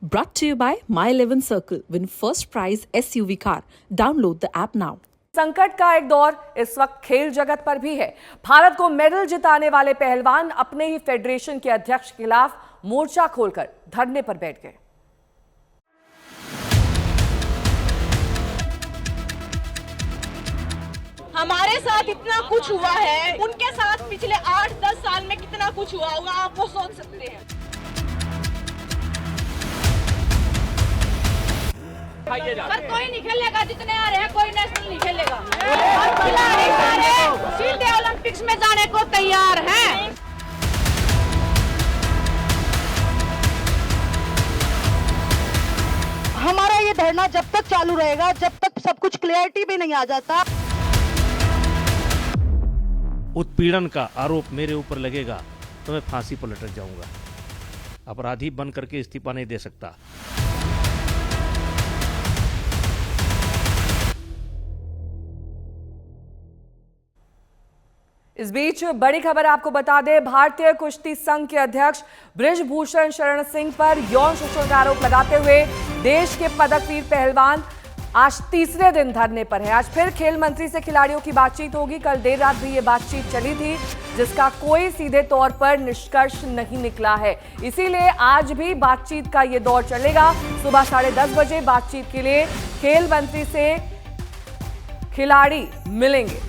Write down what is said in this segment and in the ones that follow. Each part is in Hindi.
Brought to you by My 11 Circle. Win first prize SUV car. Download the app now. संकट का एक दौर इस वक्त खेल जगत पर भी है। भारत को मेडल जिताने वाले पहलवान अपने ही फेडरेशन के अध्यक्ष के खिलाफ मोर्चा खोलकर धरने पर बैठ गए। हमारे साथ इतना कुछ हुआ है, उनके साथ पिछले 8-10 साल में कितना कुछ हुआ होगा आप वो सोच सकते हैं। पर कोई नहीं खेलेगा, जितने आ रहे हैं कोई नेशनल नहीं खेलेगा। खिलाड़ी सारे सीधे ओलंपिक्स में जाने को तैयार हैं। हमारा ये धरना जब तक चालू रहेगा, जब तक सब कुछ क्लियरिटी भी नहीं आ जाता। उत्पीड़न का आरोप मेरे ऊपर लगेगा तो मैं फांसी पर लटक जाऊंगा। अपराधी बन करके इस्तीफा नहीं दे सकता। इस बीच बड़ी खबर आपको बता दें, भारतीय कुश्ती संघ के अध्यक्ष बृजभूषण शरण सिंह पर यौन शोषण का आरोप लगाते हुए देश के पदकवीर पहलवान आज तीसरे दिन धरने पर है। आज फिर खेल मंत्री से खिलाड़ियों की बातचीत होगी। कल देर रात भी ये बातचीत चली थी, जिसका कोई सीधे तौर पर निष्कर्ष नहीं निकला है। इसीलिए आज भी बातचीत का ये दौर चलेगा। सुबह 10:30 बजे बातचीत के लिए खेल मंत्री से खिलाड़ी मिलेंगे।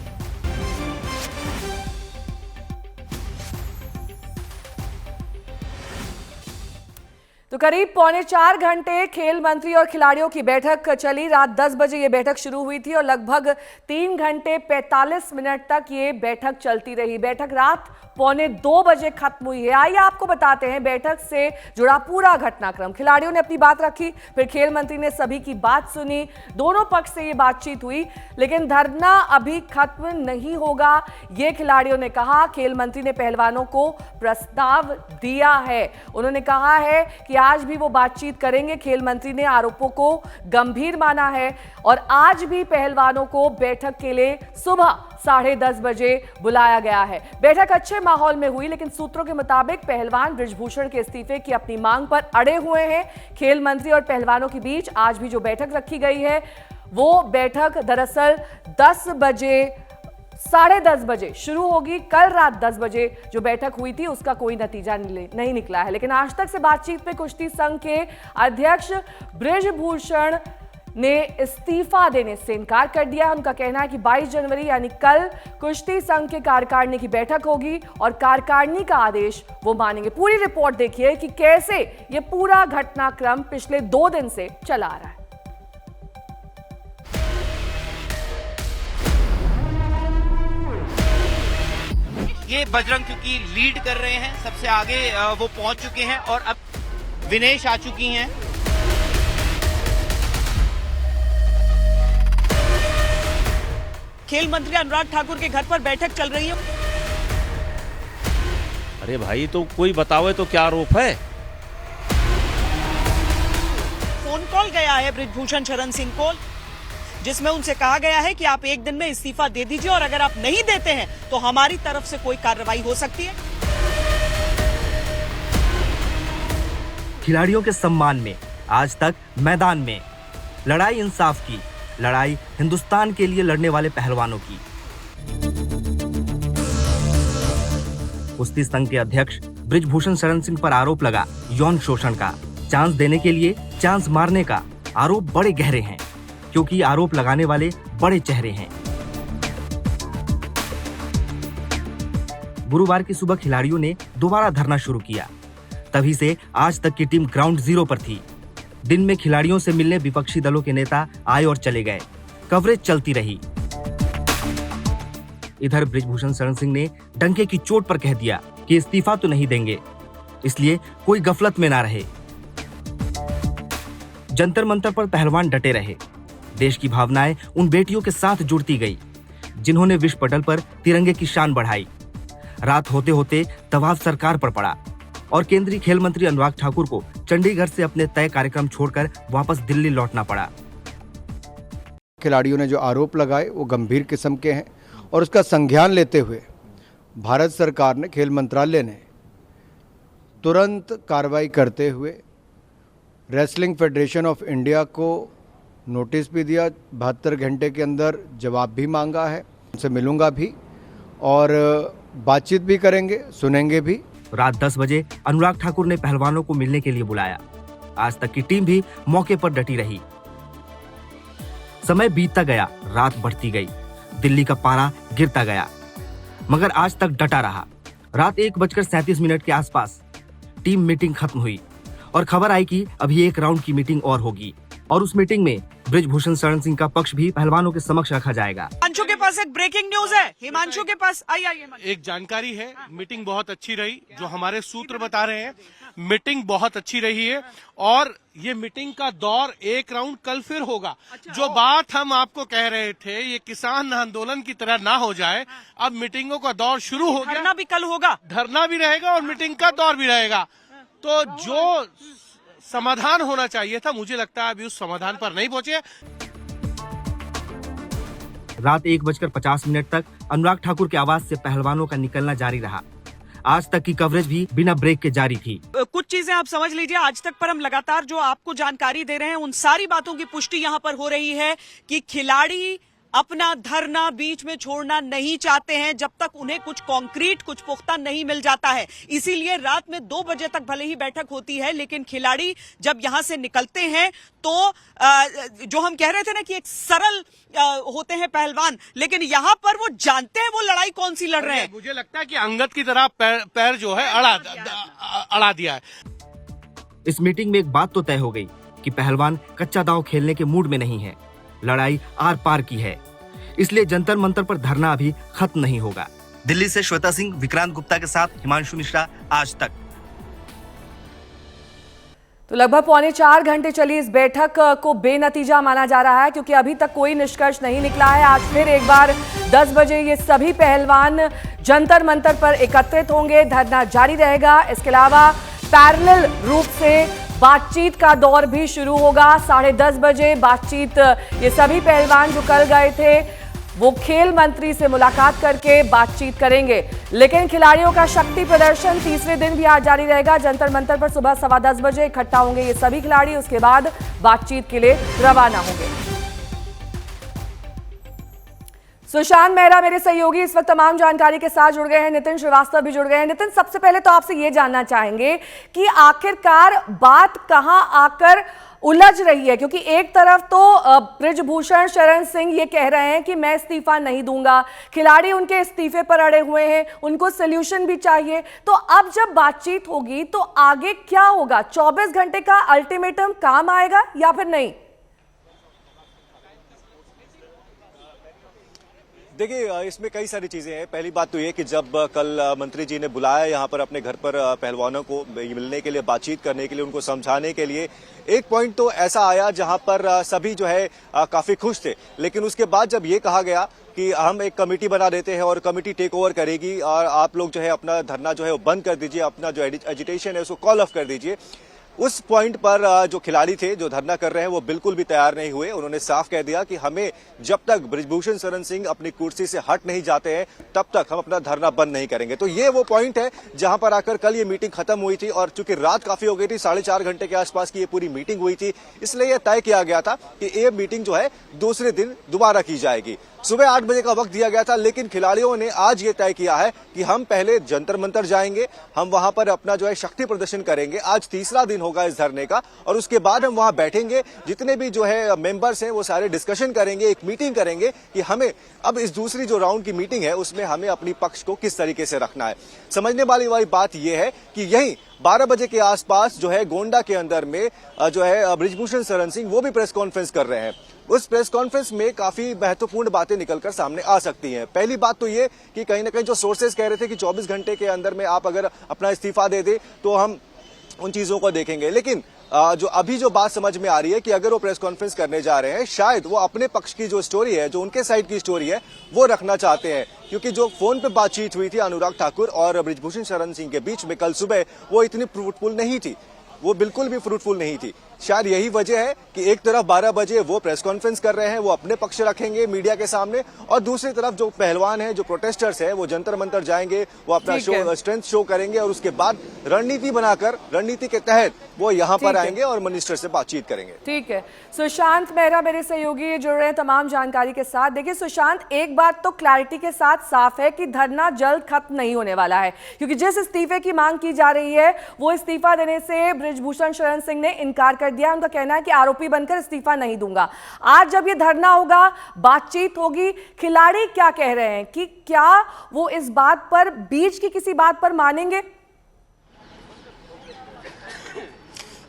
तो करीब 3.25 घंटे खेल मंत्री और खिलाड़ियों की बैठक चली। रात 10 बजे ये बैठक शुरू हुई थी और लगभग 3 घंटे 45 मिनट तक ये बैठक चलती रही। बैठक रात 1:45 बजे खत्म हुई है। आइए आपको बताते हैं बैठक से जुड़ा पूरा घटनाक्रम। खिलाड़ियों ने अपनी बात रखी, फिर खेल मंत्री ने सभी की बात सुनी। दोनों पक्ष से ये बातचीत हुई, लेकिन धरना अभी खत्म नहीं होगा, ये खिलाड़ियों ने कहा। खेल मंत्री ने पहलवानों को प्रस्ताव दिया है। उन्होंने कहा है कि आज भी वो बातचीत करेंगे। खेल मंत्री ने आरोपों को गंभीर माना है और आज भी पहलवानों को बैठक के लिए सुबह 10:30 बजे बुलाया गया है। बैठक अच्छे माहौल में हुई, लेकिन सूत्रों के मुताबिक पहलवान बृजभूषण के इस्तीफे की अपनी मांग पर अड़े हुए हैं। खेल मंत्री और पहलवानों के बीच आज भी जो बैठक रखी गई है, वो बैठक दरअसल 10:30 बजे शुरू होगी। कल रात 10 बजे जो बैठक हुई थी उसका कोई नतीजा नहीं निकला है। लेकिन आज तक से बातचीत में कुश्ती संघ के अध्यक्ष बृजभूषण ने इस्तीफा देने से इनकार कर दिया है। उनका कहना है कि 22 जनवरी यानी कल कुश्ती संघ के कार्यकारिणी की बैठक होगी और कार्यकारिणी का आदेश वो मानेंगे। पूरी रिपोर्ट देखिए कि कैसे ये पूरा घटनाक्रम पिछले 2 दिन से चला आ रहा है। ये बजरंग क्योंकि लीड कर रहे हैं, सबसे आगे वो पहुंच चुके हैं और अब विनेश आ चुकी हैं। खेल मंत्री अनुराग ठाकुर के घर पर बैठक चल रही है। अरे भाई, तो कोई बतावे तो क्या आरोप है? फोन कॉल गया है बृजभूषण शरण सिंह को, जिसमें उनसे कहा गया है कि आप 1 दिन में इस्तीफा दे दीजिए और अगर आप नहीं देते हैं तो हमारी तरफ से कोई कार्रवाई हो सकती है। खिलाड़ियों के सम्मान में आज तक मैदान में लड़ाई इंसाफ की, लड़ाई हिंदुस्तान के लिए लड़ने वाले पहलवानों की। कुश्ती संघ के अध्यक्ष बृजभूषण शरण सिंह पर आरोप लगा यौन शोषण का। चांस देने के लिए चांस मारने का। आरोप बड़े गहरे हैं क्योंकि आरोप लगाने वाले बड़े चेहरे हैं। गुरुवार की सुबह खिलाड़ियों ने दोबारा धरना शुरू किया। तभी से आज तक की टीम ग्राउंड जीरो पर थी। दिन में खिलाड़ियों से मिलने विपक्षी दलों के नेता आए और चले गए। कवरेज चलती रही। इधर बृजभूषण शरण सिंह ने डंके की चोट पर कह दिया कि इस्तीफा तो नहीं देंगे, इसलिए कोई गफलत में ना रहे। जंतर मंतर पर पहलवान डटे रहे। देश की भावनाएं उन बेटियों के साथ जुड़ती गई जिन्होंने विश्व पटल पर तिरंगे की शान बढ़ाई। रात होते होते दबाव सरकार पर पड़ा और केंद्रीय खेल मंत्री अनुराग ठाकुर को चंडीगढ़ से अपने तय कार्यक्रम छोड़कर वापस दिल्ली लौटना पड़ा। खिलाड़ियों ने जो आरोप लगाए वो गंभीर किस्म के हैं और उसका संज्ञान लेते हुए भारत सरकार ने, खेल मंत्रालय ने तुरंत कार्रवाई करते हुए रेसलिंग फेडरेशन ऑफ इंडिया को नोटिस भी दिया, 72 घंटे के अंदर जवाब भी मांगा है, उनसे मिलूंगा भी और बातचीत भी करेंगे, सुनेंगे भी। रात 10 बजे अनुराग ठाकुर ने पहलवानों को मिलने के लिए बुलाया। आज तक की टीम भी मौके पर डटी रही। समय बीतता गया, रात बढ़ती गई, दिल्ली का पारा गिरता गया, मगर आज तक डटा रहा। रात 1:37 के आसपास टीम मीटिंग खत्म हुई और खबर आई कि अभी एक राउंड की मीटिंग और होगी और उस मीटिंग में बृजभूषण शरण सिंह का पक्ष भी पहलवानों के समक्ष रखा जाएगा। हिमांशु के पास एक ब्रेकिंग न्यूज है। हिमांशु के पास आइए। एक जानकारी है, मीटिंग बहुत अच्छी रही, जो हमारे सूत्र बता रहे हैं, मीटिंग बहुत अच्छी रही है और ये मीटिंग का दौर एक राउंड कल फिर होगा। जो बात हम आपको कह रहे थे, ये किसान आंदोलन की तरह ना हो जाए, अब मीटिंगों का दौर शुरू हो गया। धरना भी कल होगा, धरना भी रहेगा और मीटिंग का दौर भी रहेगा। तो जो समाधान होना चाहिए था, मुझे लगता है अभी उस समाधान पर नहीं पहुंचे। रात 1:50 तक अनुराग ठाकुर के आवाज से पहलवानों का निकलना जारी रहा। आज तक की कवरेज भी बिना ब्रेक के जारी थी। कुछ चीजें आप समझ लीजिए, आज तक पर हम लगातार जो आपको जानकारी दे रहे हैं, उन सारी बातों की पुष्टि यहाँ पर हो रही है कि खिलाड़ी अपना धरना बीच में छोड़ना नहीं चाहते हैं जब तक उन्हें कुछ कॉन्क्रीट, कुछ पुख्ता नहीं मिल जाता है। इसीलिए रात में 2 बजे तक भले ही बैठक होती है, लेकिन खिलाड़ी जब यहां से निकलते हैं तो जो हम कह रहे थे ना कि एक सरल होते हैं पहलवान, लेकिन यहां पर वो जानते हैं वो लड़ाई कौन सी लड़ रहे हैं। मुझे लगता है कि अंगद की तरह पैर जो है अड़ा दिया है। इस मीटिंग में एक बात तो तय हो गई कि पहलवान कच्चा दांव खेलने के मूड में नहीं है, लड़ाई आर पार की है, इसलिए जंतर मंतर पर धरना अभी खत्म नहीं होगा। दिल्ली से श्वेता सिंह, विक्रांत गुप्ता के साथ हिमांशु मिश्रा, आज तक। तो लगभग 3.25 घंटे चली इस बैठक को बेनतीजा माना जा रहा है, क्योंकि अभी तक कोई निष्कर्ष नहीं निकला है। आज फिर एक बार 10 बजे ये सभी पहलवान जंतर मंतर पर एकत्रित होंगे, धरना जारी रहेगा। इसके अलावा पैरेलल रूप से बातचीत का दौर भी शुरू होगा। 10:30 बजे बातचीत, ये सभी पहलवान जो कल गए थे वो खेल मंत्री से मुलाकात करके बातचीत करेंगे। लेकिन खिलाड़ियों का शक्ति प्रदर्शन तीसरे दिन भी आज जारी रहेगा। जंतर मंतर पर सुबह 10:15 बजे इकट्ठा होंगे ये सभी खिलाड़ी, उसके बाद बातचीत के लिए रवाना होंगे। सुशांत मेहरा मेरे सहयोगी इस वक्त तमाम जानकारी के साथ जुड़ गए हैं, नितिन श्रीवास्तव भी जुड़ गए हैं। नितिन, सबसे पहले तो आपसे ये जानना चाहेंगे कि आखिरकार बात कहां आकर उलझ रही है, क्योंकि एक तरफ तो बृजभूषण शरण सिंह ये कह रहे हैं कि मैं इस्तीफा नहीं दूंगा, खिलाड़ी उनके इस्तीफे पर अड़े हुए हैं, उनको सोल्यूशन भी चाहिए। तो अब जब बातचीत होगी तो आगे क्या होगा? 24 घंटे का अल्टीमेटम काम आएगा या फिर नहीं? देखिए, इसमें कई सारी चीजें हैं। पहली बात तो ये कि जब कल मंत्री जी ने बुलाया यहाँ पर अपने घर पर पहलवानों को मिलने के लिए, बातचीत करने के लिए, उनको समझाने के लिए, एक पॉइंट तो ऐसा आया जहाँ पर सभी जो है काफी खुश थे। लेकिन उसके बाद जब ये कहा गया कि हम एक कमेटी बना देते हैं और कमेटी टेक ओवर करेगी और आप लोग जो है अपना धरना जो है वो बंद कर दीजिए, अपना जो एजिटेशन है उसको कॉल ऑफ कर दीजिए, उस पॉइंट पर जो खिलाड़ी थे जो धरना कर रहे हैं वो बिल्कुल भी तैयार नहीं हुए। उन्होंने साफ कह दिया कि हमें जब तक बृजभूषण शरण सिंह अपनी कुर्सी से हट नहीं जाते हैं तब तक हम अपना धरना बंद नहीं करेंगे। तो ये वो पॉइंट है जहां पर आकर कल ये मीटिंग खत्म हुई थी और चूंकि रात काफी हो गई थी, 4.5 घंटे के आसपास की ये पूरी मीटिंग हुई थी, इसलिए यह तय किया गया था कि ये मीटिंग जो है दूसरे दिन दोबारा की जाएगी। सुबह 8 बजे का वक्त दिया गया था, लेकिन खिलाड़ियों ने आज ये तय किया है कि हम पहले जंतर मंतर जाएंगे, हम वहां पर अपना जो है शक्ति प्रदर्शन करेंगे। आज तीसरा दिन होगा इस धरने का और उसके बाद हम वहां बैठेंगे, जितने भी जो है मेंबर्स हैं वो सारे डिस्कशन करेंगे, एक मीटिंग करेंगे कि हमें अब इस दूसरी जो राउंड की मीटिंग है उसमें हमें अपनी पक्ष को किस तरीके से रखना है। समझने वाली बात यह है कि यही 12 बजे के आसपास जो है गोंडा के अंदर में जो है बृजभूषण शरण सिंह वो भी प्रेस कॉन्फ्रेंस कर रहे हैं। उस प्रेस कॉन्फ्रेंस में काफी महत्वपूर्ण बातें निकलकर सामने आ सकती हैं। पहली बात तो ये कि कहीं ना कहीं जो सोर्सेज कह रहे थे कि 24 घंटे के अंदर में आप अगर अपना इस्तीफा दे दे तो हम उन चीजों को देखेंगे, लेकिन जो अभी जो बात समझ में आ रही है कि अगर वो प्रेस कॉन्फ्रेंस करने जा रहे हैं, शायद वो अपने पक्ष की जो स्टोरी है, जो उनके साइड की स्टोरी है, वो रखना चाहते हैं। क्योंकि जो फोन पे बातचीत हुई थी अनुराग ठाकुर और बृजभूषण शरण सिंह के बीच में कल सुबह, वो इतनी फ्रूटफुल नहीं थी, वो बिल्कुल भी फ्रूटफुल नहीं थी। शायद यही वजह है कि एक तरफ 12 बजे वो प्रेस कॉन्फ्रेंस कर रहे हैं, वो अपने पक्ष रखेंगे मीडिया के सामने, और दूसरी तरफ जो पहलवान हैं, जो प्रोटेस्टर्स हैं, वो जंतर मंतर जाएंगे, वो अपना स्ट्रेंथ शो करेंगे और उसके बाद रणनीति बनाकर, रणनीति के तहत वो यहाँ पर आएंगे और मिनिस्टर से बातचीत करेंगे। ठीक है, सुशांत मेहरा मेरे सहयोगी जुड़ रहे हैं तमाम जानकारी के साथ। देखिए सुशांत, एक बात तो क्लैरिटी के साथ साफ है कि धरना जल्द खत्म नहीं होने वाला है, क्योंकि जिस इस्तीफे की मांग की जा रही है वो इस्तीफा देने से बृजभूषण शरण सिंह ने इनकार कर दिया। उनका कहना है कि आरोपी बनकर इस्तीफा नहीं दूंगा। आज जब ये धरना होगा, बातचीत होगी, खिलाड़ी क्या कह रहे हैं कि क्या वो इस बात पर, बीच की किसी बात पर मानेंगे?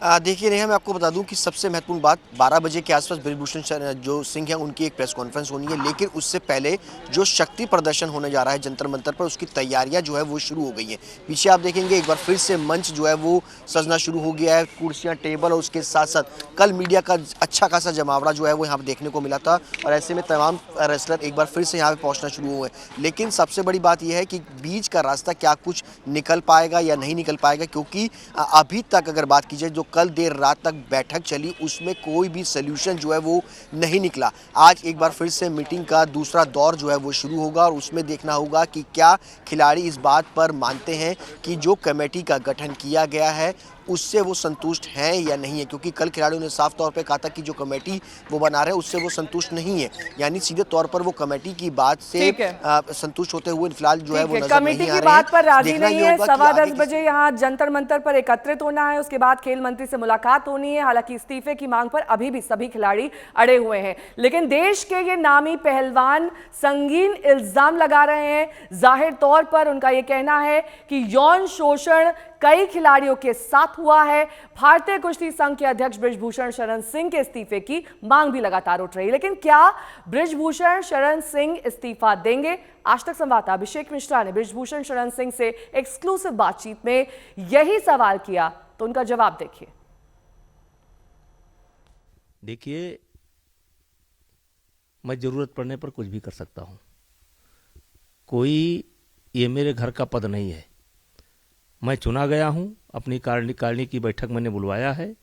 देखिए नेहा, मैं आपको बता दूं कि सबसे महत्वपूर्ण बात 12 बजे के आसपास बृजभूषण जो सिंह हैं उनकी एक प्रेस कॉन्फ्रेंस होनी है, लेकिन उससे पहले जो शक्ति प्रदर्शन होने जा रहा है जंतर मंतर पर, उसकी तैयारियां जो है वो शुरू हो गई हैं। पीछे आप देखेंगे एक बार फिर से मंच जो है वो सजना शुरू हो गया है, कुर्सियाँ, टेबल, और उसके साथ साथ कल मीडिया का अच्छा खासा जमावड़ा जो है वो यहाँ पर देखने को मिला था, और ऐसे में तमाम रेसलर एक बार फिर से यहाँ पर पहुँचना शुरू हुए। लेकिन सबसे बड़ी बात यह है कि बीच का रास्ता क्या कुछ निकल पाएगा या नहीं निकल पाएगा, क्योंकि अभी तक अगर बात की जाए, जो कल देर रात तक बैठक चली उसमें कोई भी सलूशन जो है वो नहीं निकला। आज एक बार फिर से मीटिंग का दूसरा दौर जो है वो शुरू होगा, और उसमें देखना होगा कि क्या खिलाड़ी इस बात पर मानते हैं कि जो कमेटी का गठन किया गया है उससे वो संतुष्ट हैं या नहीं है, क्योंकि कल खिलाड़ियों ने साफ तौर पे कहा था कि जो कमेटी वो बना रहे हैं उससे वो संतुष्ट नहीं है, यानी सीधे तौर पर वो कमेटी की बात से संतुष्ट होते हुए फिलहाल जो है वो नजर कमेटी की बात पर राजी नहीं है। 10:15 बजे यहाँ जंतर मंतर पर एकत्रित होना है, उसके बाद खेल मंत्री से मुलाकात होनी है। हालांकि इस्तीफे की मांग पर अभी भी सभी खिलाड़ी अड़े हुए हैं, लेकिन देश के ये नामी पहलवान संगीन इल्जाम लगा रहे हैं। जाहिर तौर पर उनका ये कहना है कि यौन शोषण कई खिलाड़ियों के साथ हुआ है। भारतीय कुश्ती संघ के अध्यक्ष बृजभूषण शरण सिंह के इस्तीफे की मांग भी लगातार उठ रही है, लेकिन क्या बृजभूषण शरण सिंह इस्तीफा देंगे? आज तक संवाददाता अभिषेक मिश्रा ने बृजभूषण शरण सिंह से एक्सक्लूसिव बातचीत में यही सवाल किया, तो उनका जवाब देखिए। देखिए, मैं जरूरत पड़ने पर कुछ भी कर सकता हूं। कोई ये मेरे घर का पद नहीं है। मैं चुना गया हूं, अपनी कार्यकारिणी की बैठक मैंने बुलवाया है,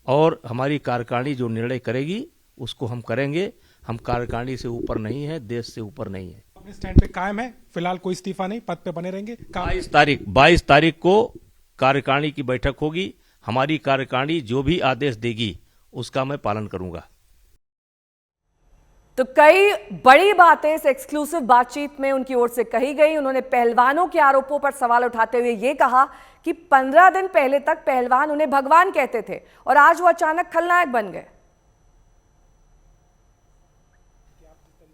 और हमारी कार्यकारिणी जो निर्णय करेगी उसको हम करेंगे। हम कार्यकारिणी से ऊपर नहीं है, देश से ऊपर नहीं है। अपने स्टैंड पे कायम है, फिलहाल कोई इस्तीफा नहीं, पद पे बने रहेंगे। 22 तारीख को कार्यकारिणी की बैठक होगी। हमारी कार्यकारिणी जो भी आदेश देगी उसका मैं पालन करूंगा। तो कई बड़ी बातें इस एक्सक्लूसिव बातचीत में उनकी ओर से कही गई। उन्होंने पहलवानों के आरोपों पर सवाल उठाते हुए यह कहा कि 15 दिन पहले तक पहलवान उन्हें भगवान कहते थे और आज वो अचानक खलनायक बन गए।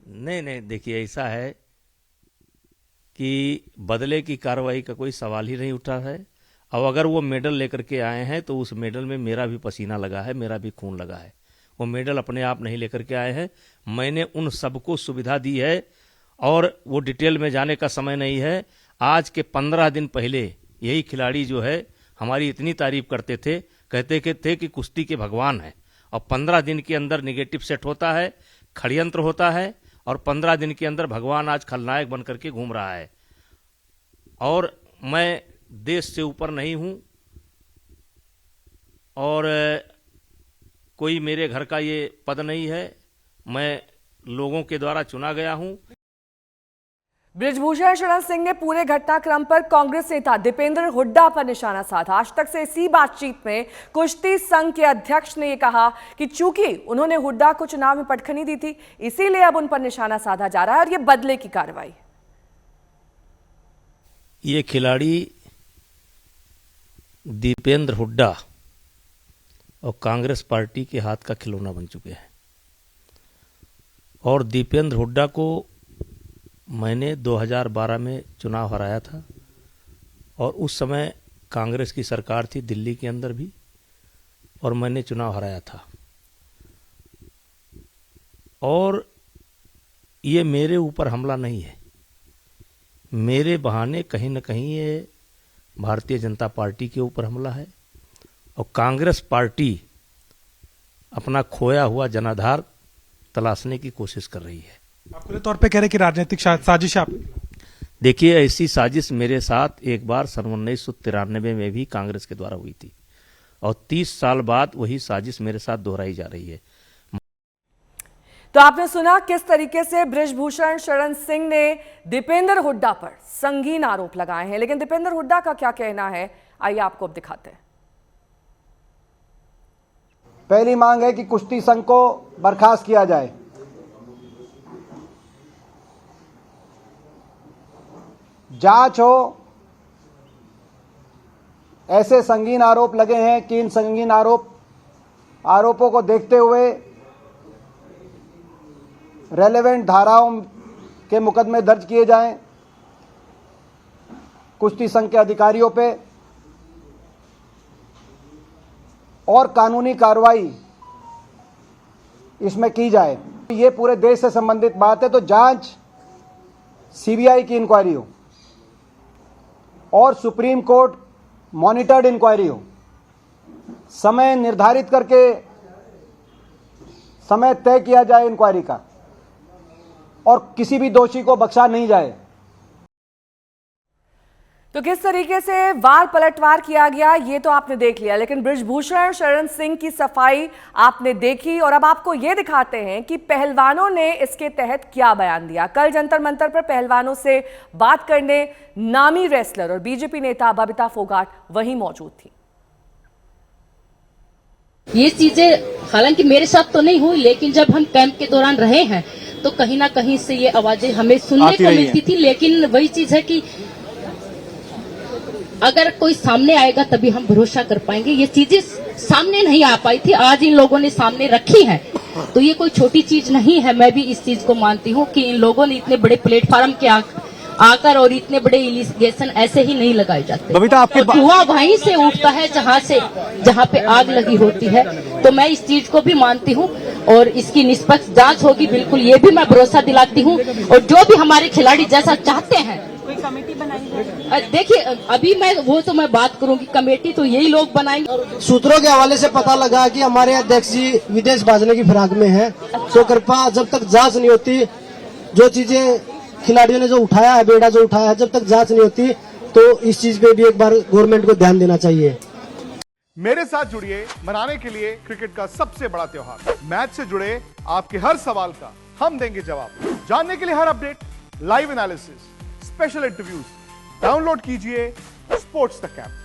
नहीं, देखिए, ऐसा है कि बदले की कार्रवाई का कोई सवाल ही नहीं उठा है। अब अगर वो मेडल लेकर के आए हैं तो उस मेडल में मेरा भी पसीना लगा है, मेरा भी खून लगा है। वो मेडल अपने आप नहीं लेकर के आए हैं। मैंने उन सबको सुविधा दी है, और वो डिटेल में जाने का समय नहीं है। आज के 15 दिन पहले यही खिलाड़ी जो है हमारी इतनी तारीफ करते थे, कहते थे कि कुश्ती के भगवान हैं, और 15 दिन के अंदर निगेटिव सेट होता है, षड्यंत्र होता है, और 15 दिन के अंदर भगवान आज खलनायक बन करके घूम रहा है। और मैं देश से ऊपर नहीं हूं, और कोई मेरे घर का ये पद नहीं है। मैं लोगों के द्वारा चुना गया हूं। बृजभूषण शरण सिंह ने पूरे घटनाक्रम पर कांग्रेस नेता दीपेंद्र हुड्डा पर निशाना साधा। आज तक से इसी बातचीत में कुश्ती संघ के अध्यक्ष ने यह कहा कि चूंकि उन्होंने हुड्डा को चुनाव में पटखनी दी थी, इसीलिए अब उन पर निशाना साधा जा रहा है, और यह बदले की कार्रवाई। ये खिलाड़ी दीपेंद्र हुड्डा और कांग्रेस पार्टी के हाथ का खिलौना बन चुके हैं। और दीपेंद्र हुड्डा को मैंने 2012 में चुनाव हराया था, और उस समय कांग्रेस की सरकार थी दिल्ली के अंदर भी, और मैंने चुनाव हराया था। और ये मेरे ऊपर हमला नहीं है, मेरे बहाने कहीं न कहीं ये भारतीय जनता पार्टी के ऊपर हमला है, और कांग्रेस पार्टी अपना खोया हुआ जनाधार तलाशने की कोशिश कर रही है। आप खुले तौर पे कह रहे कि राजनीतिक साजिश है। देखिए, ऐसी साजिश मेरे साथ एक बार सन 1993 में भी कांग्रेस के द्वारा हुई थी, और 30 साल बाद वही साजिश मेरे साथ दोहराई जा रही है। तो आपने सुना किस तरीके से बृजभूषण शरण सिंह ने दीपेंद्र हुड्डा पर संगीन आरोप लगाए हैं, लेकिन दीपेंद्र हुड्डा का क्या कहना है, आइए आपको अब दिखाते हैं। पहली मांग है कि कुश्ती संघ को बर्खास्त किया जाए। जांच हो। ऐसे संगीन आरोप लगे हैं कि इन संगीन आरोपों को देखते हुए रेलेवेंट धाराओं के मुकदमे दर्ज किए जाएं कुश्ती संघ के अधिकारियों पे और कानूनी कार्रवाई इसमें की जाए। ये पूरे देश से संबंधित बात है, तो जांच सीबीआई की इंक्वायरी हो और सुप्रीम कोर्ट मॉनिटर्ड इंक्वायरी हो। समय निर्धारित करके समय तय किया जाए इंक्वायरी का और किसी भी दोषी को बख्शा नहीं जाए। तो किस तरीके से वार पलटवार किया गया ये तो आपने देख लिया, लेकिन बृजभूषण शरण सिंह की सफाई आपने देखी और अब आपको ये दिखाते हैं कि पहलवानों ने इसके तहत क्या बयान दिया। कल जंतर मंतर पर पहलवानों से बात करने नामी रेसलर और बीजेपी नेता बबीता फोगाट वहीं मौजूद थी। ये चीजें हालांकि मेरे साथ तो नहीं हुई, लेकिन जब हम कैंप के दौरान रहे हैं तो कहीं ना कहीं से ये आवाजें हमें सुनने को मिलती थी। लेकिन वही चीज है कि अगर कोई सामने आएगा तभी हम भरोसा कर पाएंगे। ये चीजें सामने नहीं आ पाई थी, आज इन लोगों ने सामने रखी है, तो ये कोई छोटी चीज नहीं है। मैं भी इस चीज को मानती हूँ कि इन लोगों ने इतने बड़े प्लेटफॉर्म के आकर और इतने बड़े इलिगेशन ऐसे ही नहीं लगाए जाते। बबीता, आपके धुआं वहीं से उठता है जहाँ पे आग लगी होती है। तो मैं इस चीज को भी मानती हूँ और इसकी निष्पक्ष जांच होगी, बिल्कुल ये भी मैं भरोसा दिलाती हूँ। और जो भी हमारे खिलाड़ी जैसा चाहते हैं, कोई कमेटी बनाई है, देखिए अभी मैं बात करूंगी, कमेटी तो यही लोग बनाएंगे। सूत्रों के हवाले से पता लगा कि हमारे अध्यक्ष जी विदेश भाजने की फिराक में हैं, तो कृपया जब तक जांच नहीं होती, जो चीजें खिलाड़ियों ने जो उठाया है, बेड़ा जो उठाया है, जब तक जांच नहीं होती तो इस चीज पे भी एक बार गवर्नमेंट को ध्यान देना चाहिए। मेरे साथ जुड़िए मनाने के लिए क्रिकेट का सबसे बड़ा त्योहार। मैच से जुड़े आपके हर सवाल का हम देंगे जवाब। जानने के लिए हर update, live analysis, special interviews, download कीजिए स्पोर्ट्स तक ऐप।